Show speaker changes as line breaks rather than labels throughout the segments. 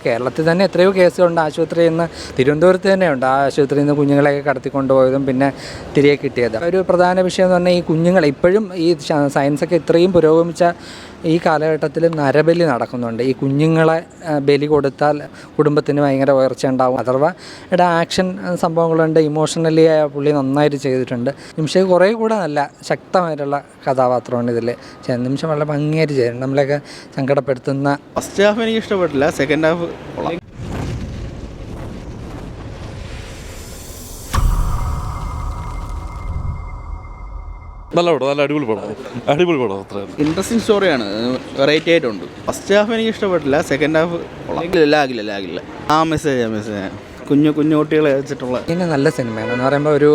കേരളത്തിൽ തന്നെ എത്രയോ കേസുകളുണ്ട്. ആശുപത്രിയിൽ നിന്ന് തിരുവനന്തപുരത്ത് തന്നെയുണ്ട് ആശുപത്രിയിൽ നിന്ന് കുഞ്ഞുങ്ങളെയൊക്കെ കടത്തിക്കൊണ്ടുപോയതും പിന്നെ തിരികെ കിട്ടിയത്. ഒരു പ്രധാന വിഷയം എന്ന് പറഞ്ഞാൽ ഈ കുഞ്ഞുങ്ങൾ ഇപ്പോഴും ഈ സയൻസൊക്കെ ഇത്രയും പുരോഗമിച്ച ഈ കാലഘട്ടത്തിൽ നരബലി നടക്കുന്നുണ്ട്. ഈ കുഞ്ഞുങ്ങളെ ബലി കൊടുത്താൽ കുടുംബത്തിന് ഭയങ്കര ഉയർച്ച ഉണ്ടാവും. അഥവാ ആക്ഷൻ സംഭവങ്ങളുണ്ട്. ഇമോഷണലി പുള്ളി നന്നായിട്ട് ചെയ്തിട്ടുണ്ട്. നിമിഷം കുറേ കൂടെ നല്ല ശക്തമായിട്ടുള്ള കഥാപാത്രമാണ് ഇതിൽ. നിമിഷം വളരെ ഭംഗിയായിട്ട് ചെയ്യുന്നത്. നമ്മളെയൊക്കെ സങ്കടപ്പെടുത്തുന്ന.
ഫസ്റ്റ് ഹാഫ് എനിക്ക് ഇഷ്ടപ്പെട്ടില്ല, സെക്കൻഡ് ഹാഫ്
നല്ല പടം, നല്ല അടിപൊളി പടം അത്ര
ഇൻട്രസ്റ്റിംഗ് സ്റ്റോറിയാണ്, വെറൈറ്റി ആയിട്ടുണ്ട്. ഫസ്റ്റ് ഹാഫ് എനിക്ക് ഇഷ്ടപ്പെട്ടില്ല, സെക്കൻഡ് ഹാഫ് ലാഗില്ല. ആ മെസ്സേജ് കുഞ്ഞു കുട്ടികളെ വെച്ചിട്ടുള്ള
പിന്നെ നല്ല സിനിമയാണ് എന്ന് പറയുമ്പോൾ ഒരു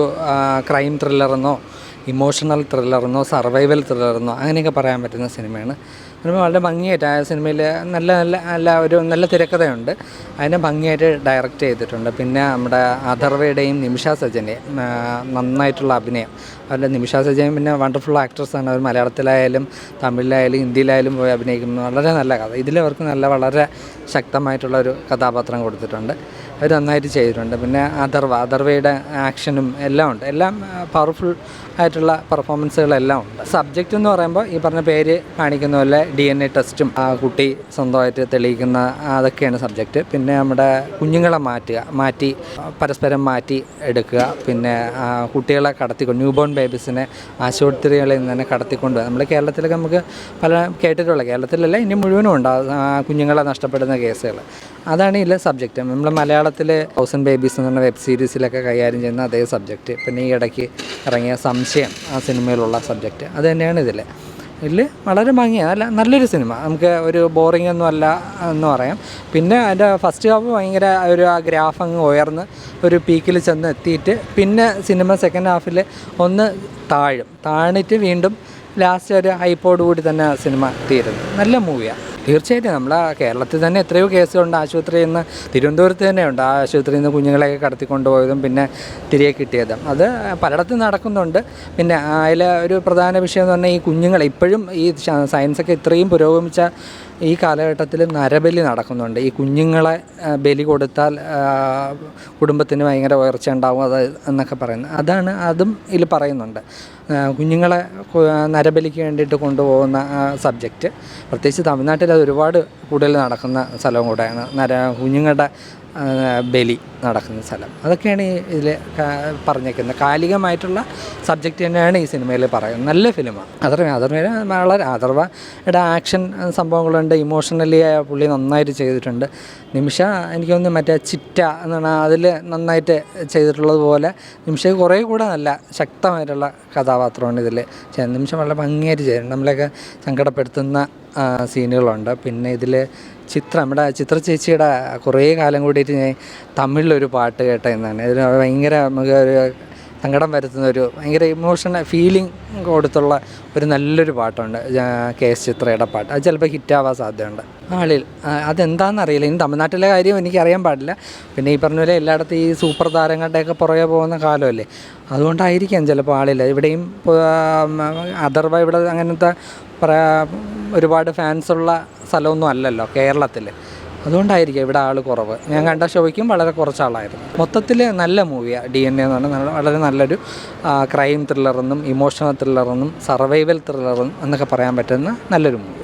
ക്രൈം ത്രില്ലറെന്നോ ഇമോഷണൽ ത്രില്ലറെന്നോ സർവൈവൽ ത്രില്ലറെന്നോ അങ്ങനെയൊക്കെ പറയാൻ പറ്റുന്ന സിനിമയാണ്. വളരെ ഭംഗിയായിട്ട് ആ സിനിമയിൽ നല്ല തിരക്കഥയുണ്ട്. അതിനെ ഭംഗിയായിട്ട് ഡയറക്റ്റ് ചെയ്തിട്ടുണ്ട്. പിന്നെ നമ്മുടെ അഥർവയുടെയും നിമിഷ സജൻ്റെയും നന്നായിട്ടുള്ള അഭിനയം. അവരുടെ നിമിഷ സജൻ പിന്നെ വണ്ടർഫുൾ ആക്ട്രസ്സാണ്. അവർ മലയാളത്തിലായാലും തമിഴിലായാലും ഹിന്ദിയിലായാലും പോയി അഭിനയിക്കുന്നത്. വളരെ നല്ല കഥ. ഇതിലവർക്ക് വളരെ ശക്തമായിട്ടുള്ളൊരു കഥാപാത്രം കൊടുത്തിട്ടുണ്ട്. അവർ നന്നായിട്ട് ചെയ്തിട്ടുണ്ട്. പിന്നെ അഥർവയുടെ ആക്ഷനും എല്ലാം ഉണ്ട്. എല്ലാം പവർഫുൾ ആയിട്ടുള്ള പെർഫോമൻസുകളെല്ലാം ഉണ്ട്. സബ്ജക്റ്റ് എന്ന് പറയുമ്പോൾ ഈ പറഞ്ഞ പേര് കാണിക്കുന്ന പോലെ DNA ടെസ്റ്റും ആ കുട്ടി സ്വന്തമായിട്ട് തെളിയിക്കുന്ന അതൊക്കെയാണ് സബ്ജക്റ്റ്. പിന്നെ നമ്മുടെ കുഞ്ഞുങ്ങളെ മാറ്റി പരസ്പരം മാറ്റി എടുക്കുക. പിന്നെ കുട്ടികളെ ന്യൂ ബോൺ ബേബീസിനെ ആശുപത്രികളിൽ നിന്ന് തന്നെ കടത്തിക്കൊണ്ട് നമ്മൾ കേരളത്തിലൊക്കെ നമുക്ക് പല കേട്ടിട്ടുള്ള, കേരളത്തിലല്ല ഇനി മുഴുവനും ഉണ്ടാകും കുഞ്ഞുങ്ങളെ നഷ്ടപ്പെടുന്ന കേസുകൾ. അതാണ് ഇതിലെ സബ്ജക്റ്റ്. നമ്മൾ മലയാളത്തിൽ 1000 ബേബീസ് എന്ന് പറഞ്ഞ വെബ് സീരീസിലൊക്കെ കൈകാര്യം ചെയ്യുന്ന അതേ സബ്ജക്റ്റ്. പിന്നെ ഈ ഇടയ്ക്ക് ഇറങ്ങിയ സംശയം ആ സിനിമയിലുള്ള സബ്ജക്റ്റ് അത് തന്നെയാണ് ഇതിൽ വളരെ ഭംഗിയാണ്. നല്ലൊരു സിനിമ. നമുക്ക് ഒരു ബോറിംഗ് ഒന്നും അല്ല എന്ന് പറയാം. പിന്നെ അതിൻ്റെ ഫസ്റ്റ് ഹാഫ് ഭയങ്കര ആ ഗ്രാഫ് അങ്ങ് ഉയർന്ന് ഒരു പീക്കിൽ ചെന്ന് എത്തിയിട്ട് പിന്നെ സിനിമ സെക്കൻഡ് ഹാഫിൽ ഒന്ന് താണിട്ട് വീണ്ടും ലാസ്റ്റ് ഒരു ഹൈപ്പോട് കൂടി തന്നെ സിനിമ തീരുന്നു. നല്ല മൂവിയാണ്. തീർച്ചയായിട്ടും നമ്മളെ കേരളത്തിൽ തന്നെ എത്രയോ കേസുകളുണ്ട്. ആശുപത്രിയിൽ നിന്ന് തിരുവനന്തപുരത്ത് തന്നെയുണ്ട് ആശുപത്രിയിൽ നിന്ന് കുഞ്ഞുങ്ങളെയൊക്കെ കടത്തിക്കൊണ്ടുപോയതും പിന്നെ തിരികെ കിട്ടിയതും. അത് പലയിടത്തും നടക്കുന്നുണ്ട്. പിന്നെ അതിൽ ഒരു പ്രധാന വിഷയം എന്ന് പറഞ്ഞാൽ ഈ കുഞ്ഞുങ്ങൾ ഇപ്പോഴും ഈ സയൻസൊക്കെ ഇത്രയും പുരോഗമിച്ച ഈ കാലഘട്ടത്തിൽ നരബലി നടക്കുന്നുണ്ട്. ഈ കുഞ്ഞുങ്ങളെ ബലി കൊടുത്താൽ കുടുംബത്തിന് ഭയങ്കര ഉയർച്ച ഉണ്ടാവും എന്നൊക്കെ പറയുന്നത്. അതും ഇതിൽ പറയുന്നുണ്ട്. കുഞ്ഞുങ്ങളെ നരബലിക്ക് വേണ്ടിയിട്ട് കൊണ്ടുപോകുന്ന സബ്ജക്റ്റ് പ്രത്യേകിച്ച് തമിഴ്നാട്ടിൽ അത് ഒരുപാട് കൂടുതൽ നടക്കുന്ന സ്ഥലവും കൂടെയാണ്. കുഞ്ഞുങ്ങളുടെ ബലി നടക്കുന്ന സ്ഥലം. അതൊക്കെയാണ് ഇതിൽ പറഞ്ഞേക്കുന്നത്. കാലികമായിട്ടുള്ള സബ്ജക്റ്റ് തന്നെയാണ് ഈ സിനിമയിൽ പറയുന്നത്. നല്ല ഫിലിമാണ്. അഥർവയുടെ ആക്ഷൻ സംഭവങ്ങളുണ്ട്. ഇമോഷണലി പുള്ളി നന്നായിട്ട് ചെയ്തിട്ടുണ്ട്. നിമിഷ എനിക്ക് തോന്നുന്നു മറ്റേ ചിറ്റ എന്ന് പറഞ്ഞാൽ അതിൽ നന്നായിട്ട് ചെയ്തിട്ടുള്ളതുപോലെ നിമിഷ കുറേ കൂടെ നല്ല ശക്തമായിട്ടുള്ള കഥാപാത്രമാണ് ഇതിൽ. നിമിഷം വളരെ ഭംഗിയായിട്ട് ചെയ്തിട്ടുണ്ട്. നമ്മളെയൊക്കെ സങ്കടപ്പെടുത്തുന്ന സീനുകളുണ്ട്. പിന്നെ ഇതിൽ നമ്മുടെ ചിത്ര ചേച്ചിയുടെ കുറേ കാലം കൂടിയിട്ട് ഞാൻ തമിഴിലൊരു പാട്ട് കേട്ടതെന്നാണ്. ഇതിന് ഭയങ്കര നമുക്ക് ഒരു സങ്കടം വരുത്തുന്ന ഒരു ഭയങ്കര ഇമോഷണൽ ഫീലിംഗ് കൊടുത്തുള്ള ഒരു നല്ലൊരു പാട്ടുണ്ട്. KS ചിത്രയുടെ പാട്ട്. അത് ചിലപ്പോൾ ഹിറ്റാവാൻ സാധ്യതയുണ്ട്. അതെന്താണെന്നറിയില്ല. ഇനി തമിഴ്നാട്ടിലെ കാര്യം എനിക്കറിയാൻ പാടില്ല. പിന്നെ ഈ പറഞ്ഞ പോലെ എല്ലായിടത്തും ഈ സൂപ്പർ താരങ്ങളുടെയൊക്കെ പുറകെ പോകുന്ന കാലമല്ലേ, അതുകൊണ്ടായിരിക്കാം ചിലപ്പോൾ ആളില്ല. ഇവിടെയും അഥർവ ഇവിടെ അങ്ങനത്തെ ഒരുപാട് ഫാൻസുള്ള സ്ഥലമൊന്നും അല്ലല്ലോ കേരളത്തിൽ. അതുകൊണ്ടായിരിക്കും ഇവിടെ ആൾ കുറവ്. ഞാൻ കണ്ട ഷോയ്ക്കും വളരെ കുറച്ച് ആളായിരുന്നു. മൊത്തത്തിൽ നല്ല മൂവിയാണ് DNA എന്ന് പറഞ്ഞാൽ. വളരെ നല്ലൊരു ക്രൈം ത്രില്ലറെന്നും ഇമോഷണൽ ത്രില്ലറെന്നും സർവൈവൽ ത്രില്ലറെന്നും എന്നൊക്കെ പറയാൻ പറ്റുന്ന നല്ലൊരു മൂവി.